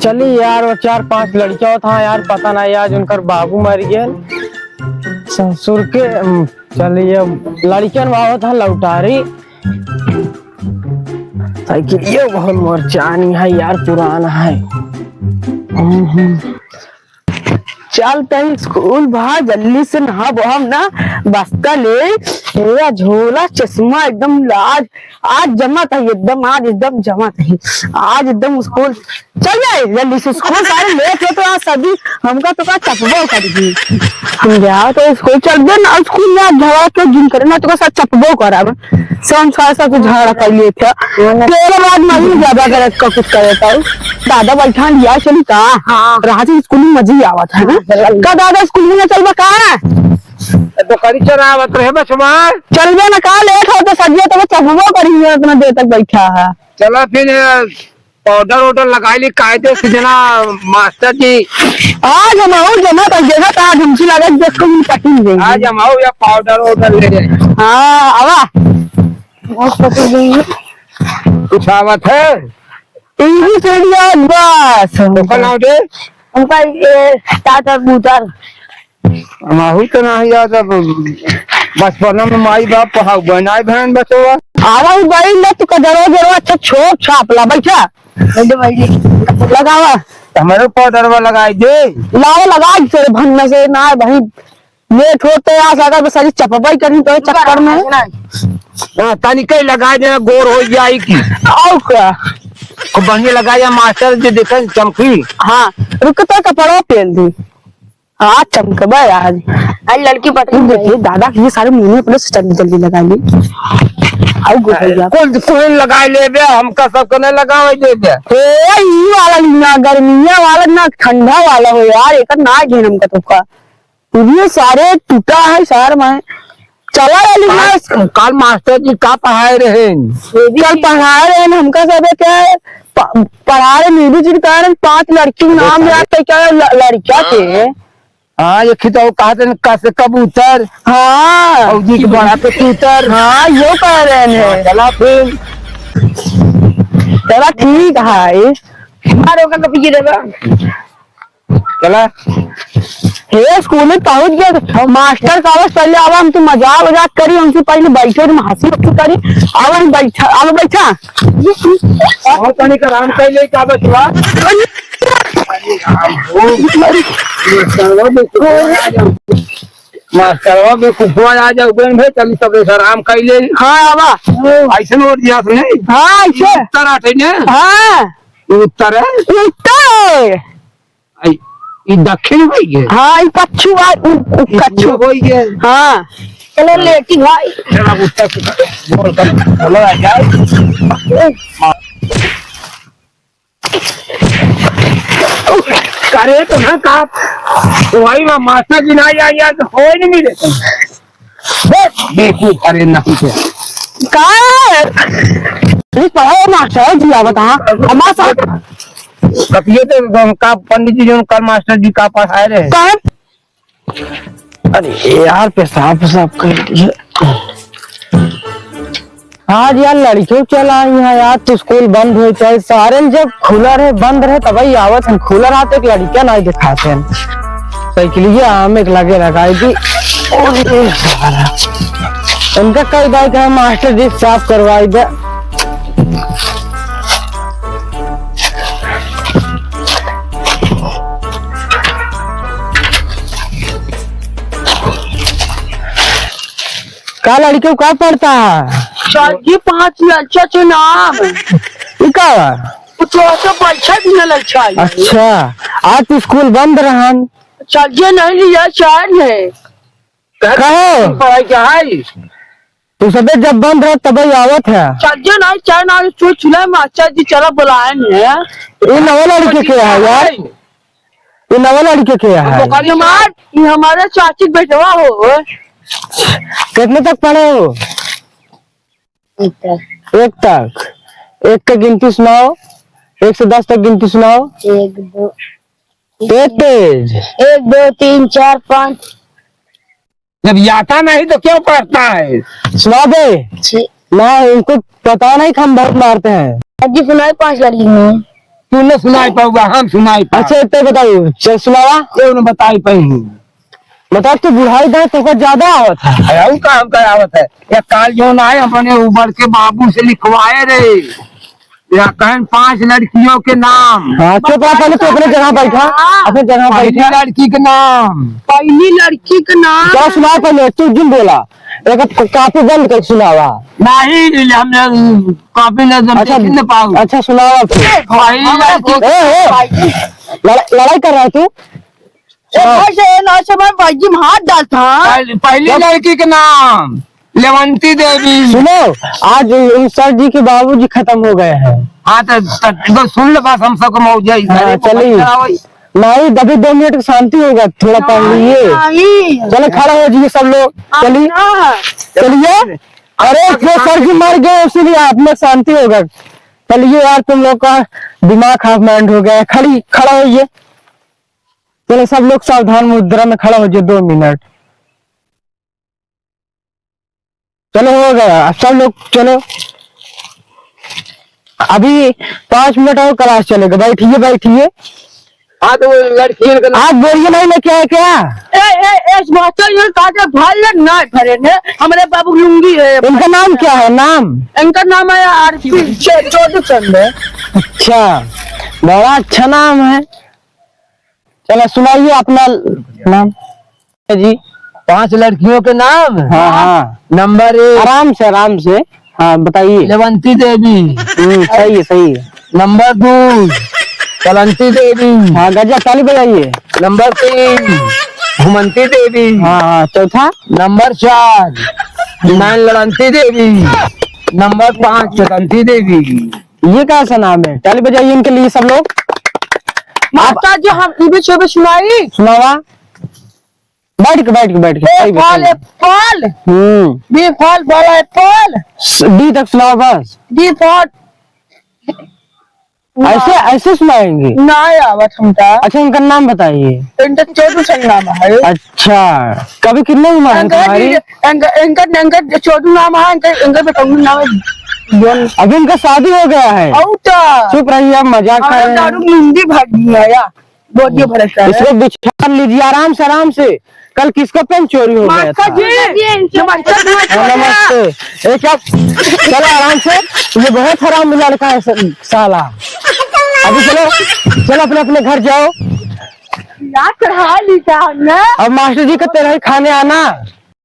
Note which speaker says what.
Speaker 1: चली यार, वो 4-5 लड़कियां था यार, पता नहीं आज उनका बाबू मर गया ससुर के। चलिए लड़कियन वहां था लौटारी साइकिल, ये बहुत मोरचानी है यार, पुराना है। चलते ही स्कूल भाग जल्दी से, नहा हम ना बस्ता ले, मेरा झोला चश्मा एकदम आज आज जमा था, एकदम आज एकदम जमा था, आज एकदम स्कूल चल जाए जल्दी से। स्कूल सारे लेट हो तो आज सभी हमका तो का चपबो कर दी हम गया तो स्कूल चल गए ना, स्कूल में झगड़ा के जिन करना तो का साथ चपबो कराब सब साथ झगड़ा कर लिए थे। तेरे बाद मैं ज्यादा गलत का कुछ करे था, दादा बैठा लिया चली का। हाँ रात स्कूल में मजा ही आवा था का, दादा स्कूल में चलबा का
Speaker 2: तो करी चलावत रहे बचवा,
Speaker 1: चलबे ना का, लेट हो तो सजिए तो चपबो करी इतना देर तक बैठा है।
Speaker 2: चला फिर पाउडर वाउडर लगा ली कायदे से जना मास्टर जी।
Speaker 1: आज हमारा जमा तक जगह था ढूंढी लगा देखो नहीं पटी नहीं
Speaker 2: आज हमाओ या पाउडर वाउडर ले जाए।
Speaker 1: हाँ आवा बहुत पटी गई
Speaker 2: कुछ आवत है
Speaker 1: इंग्लिश स्टूडियो बस
Speaker 2: तो कल आओ दे
Speaker 1: उनका ये टाटा बूटर
Speaker 2: हमाहू तो नहीं याद अब बचपन में माई बाप पढ़ाऊ बनाए बहन बचवा।
Speaker 1: आवा भाई ले तू कदरो जरो अच्छा छोट छापला बैठा लगावा
Speaker 2: हमारे पाउडर वाला लगाई दे,
Speaker 1: लाओ लगा से भन्न से ना भाई लेट होते आज अगर सारी चपबाई करनी तो चक्कर में
Speaker 2: तनिक लगा देना गोर हो जाए की
Speaker 1: आओ क्या
Speaker 2: बढ़िया लगाया मास्टर जी देखे चमकी।
Speaker 1: हाँ रुकता कपड़ा पहन दी आज चमकबा आज लड़की पटरी देखिए दादा ये सारे मुंह में अपने जल्दी जल्दी लगा ली
Speaker 2: कौन लगाए ले बे, हमका सबको नहीं लगावे दे बे।
Speaker 1: ये वाला ना गर्मिया वाला ना ठंडा वाला हो यार, एक ना घेन हमका तो का ये सारे टूटा है सार में चला वाली
Speaker 2: कल मास्टर जी का पढ़ाए रहे,
Speaker 1: कल पढ़ा रहे हैं हमका सब क्या है पढ़ा रहे नीरू जी के कारण 5 लड़की के नाम याद तो क्या लड़कियां थे।
Speaker 2: हाँ ये खिताओ कहा से कबूतर,
Speaker 1: हाँ
Speaker 2: जी के बड़ा पे कबूतर,
Speaker 1: हाँ यो कह रहे हैं।
Speaker 2: चला फिर
Speaker 1: चला ठीक है
Speaker 2: चला
Speaker 1: हे स्कूल में पहुंच गए मास्टर का पहले आवा हम तो मजाक वजाक करी हमसे पहले बैठे हंसी मस्ती करी आवा हम बैठा आवा बैठा
Speaker 2: और पानी का राम पहले क्या बचवा मास्टरवा में खुशवा आ जाओ बहन भाई चल सब आराम कर ले।
Speaker 1: हाँ आवा
Speaker 2: ऐसे और दिया सुने
Speaker 1: हाँ ऐसे
Speaker 2: उत्तर आते ने
Speaker 1: हाँ
Speaker 2: उत्तर है
Speaker 1: उत्तर
Speaker 2: ये दक्षिण हो गए,
Speaker 1: हाँ ये कच्छु कच्छु
Speaker 2: हो गए।
Speaker 1: हाँ चलो लेटी भाई
Speaker 2: चला उत्तर बोल कर चलो आ जाओ करे तो ना का वही में मास्टर जी ना आया तो हो ही नहीं देते देखो अरे नहीं थे
Speaker 1: का पढ़ाओ मास्टर जी आ बता हमारे साथ
Speaker 2: कपिए तो का पंडित जी जो कल मास्टर जी का पास आए रहे।
Speaker 1: अरे यार पेशाब कर दिए आज यार लड़कियों चला आई है यार तो स्कूल बंद हो चाहे सारे जब खुला रहे बंद रहे तभी आवत है, खुला रहते एक लड़कियां नहीं दिखाते हैं साइकिल आम एक लगे लगाई थी उनका कई बार कहा मास्टर जी साफ करवाई दे। का लड़कियों का पढ़ता है
Speaker 3: ये 5 अच्छे नाम परीक्षा दिन अच्छा।
Speaker 1: अच्छा आज तो स्कूल बंद रहा
Speaker 3: चलिए नहीं लिया चार है
Speaker 1: कहो
Speaker 2: पढ़ाई क्या है
Speaker 1: तो सब जब बंद रहा तब आवत है।
Speaker 3: चलिए नहीं चार ना चूल्हा मास्टर जी चला बुलाए
Speaker 1: ये नवा लड़के के है यार, ये नवा लड़के के है
Speaker 3: हमारे चाची बेटवा हो।
Speaker 1: कितने तक पढ़े हो? एक तक। एक का गिनती सुनाओ, 1 से 10 तक गिनती सुनाओ।
Speaker 3: 1 2
Speaker 1: तेज
Speaker 3: 1 2 3 4 5
Speaker 2: जब आता नहीं तो क्यों पढ़ता है?
Speaker 1: सुना दे ना, इनको पता नहीं कि हम बहुत मारते हैं।
Speaker 3: जी सुनाई 5 लड़की में।
Speaker 2: तू न सुनाई पाऊगा, हम सुनाई पा।
Speaker 1: अच्छा इतने बताइए, चल सुनावा।
Speaker 2: क्यों न बताई पाई?
Speaker 1: बता तू बुढ़ाई दे तो ज्यादा आवत है।
Speaker 2: अरे काम करावत है एक काल जो ना है अपने ऊपर के बाबू से लिखवाए रे, या कहन 5 लड़कियों के नाम।
Speaker 1: हाँ चुप रहा, पहले तो अपने जगह बैठा, अपने जगह
Speaker 2: पहली
Speaker 1: बैठा।
Speaker 2: लड़की के नाम।
Speaker 3: पहली लड़की का नाम
Speaker 1: क्या सुना पहले, तू जिन बोला एक काफी बंद कर सुनावा।
Speaker 2: नहीं हमने कॉपी न
Speaker 1: अच्छा
Speaker 2: न पाऊ।
Speaker 1: अच्छा सुनावा फिर।
Speaker 2: पहली लड़की
Speaker 1: लड़ाई कर रहा है तू?
Speaker 3: भाईजी में हाथ डालता।
Speaker 2: पहली लड़की के नाम लेवंती देवी।
Speaker 1: सुनो, आज सर जी के बाबूजी खत्म हो गए हैं।
Speaker 2: हाँ तो सुन ले बस, हम सबको मौजा
Speaker 1: हाँ, चलिए नहीं, दबी 2 मिनट की शांति होगा, थोड़ा पढ़ लीजिए। चलो खड़ा हो जाइए सब लोग, चलिए चलिए। अरे जो सर जी मर गए इसीलिए आप में शांति होगा। चलिए यार, तुम लोग का दिमाग हाफ माइंड हो गया। खड़ा होइए। चलो सब लोग सावधान मुद्रा में खड़ा हो जाइए 2 मिनट। चलो हो गया, अब सब लोग चलो। अभी 5 मिनट और क्लास चलेगा। बैठिए बैठिए।
Speaker 2: हाँ तो लड़की
Speaker 1: आप बोलिए नहीं ना, क्या है क्या?
Speaker 3: हमारे बाबू लुंगी है।
Speaker 1: इनका नाम क्या है? नाम
Speaker 3: इनका नाम है आरती चौधरी।
Speaker 1: अच्छा, बड़ा अच्छा नाम है। चलो सुनाइए अपना नाम जी।
Speaker 2: 5 लड़कियों के नाम।
Speaker 1: हाँ हाँ,
Speaker 2: नंबर 1
Speaker 1: आराम से हाँ बताइए।
Speaker 2: लेवंती देवी।
Speaker 1: सही है सही है।
Speaker 2: नंबर 2 चलंती देवी।
Speaker 1: हाँ गजा ताली बजाइए।
Speaker 2: नंबर 3 घुमंती देवी।
Speaker 1: हाँ हाँ, चौथा
Speaker 2: नंबर 4 नैन लड़ंती देवी। नंबर 5 चलंती देवी।
Speaker 1: ये कैसा नाम है? ताली बजाइए इनके लिए सब लोग।
Speaker 3: माता जो हम इबे सुनाई
Speaker 1: सुनावा। बैठ के सही
Speaker 3: फल
Speaker 1: बताइए।
Speaker 3: एप्पल बी फल फल एप्पल
Speaker 1: डी तक सुनाओ बस।
Speaker 3: डी फल
Speaker 1: ऐसे सुनाएंगे?
Speaker 3: नहीं आवत हमका।
Speaker 1: अच्छा इनका नाम बताइए।
Speaker 3: इनका चौधरी नाम है।
Speaker 1: अच्छा, कभी कितने उम्र है तुम्हारी?
Speaker 3: इनका चौधरी नाम है। इनका बेटंगू नाम है।
Speaker 1: अभी इनका शादी हो गया है। चुप रहिए, आप मजाक कर रहे हैं।
Speaker 3: हिंदी भागी है या बोलिए भरसा
Speaker 1: इसको बिछा लीजिए आराम से। कल किसका पेन चोरी हो गया था? नमस्ते। एक चलो आराम से, ये बहुत हराम लड़का है साला। अभी चलो अपने घर जाओ।
Speaker 3: चढ़ा ली।
Speaker 1: अब मास्टर जी का तेरा ही खाने आना।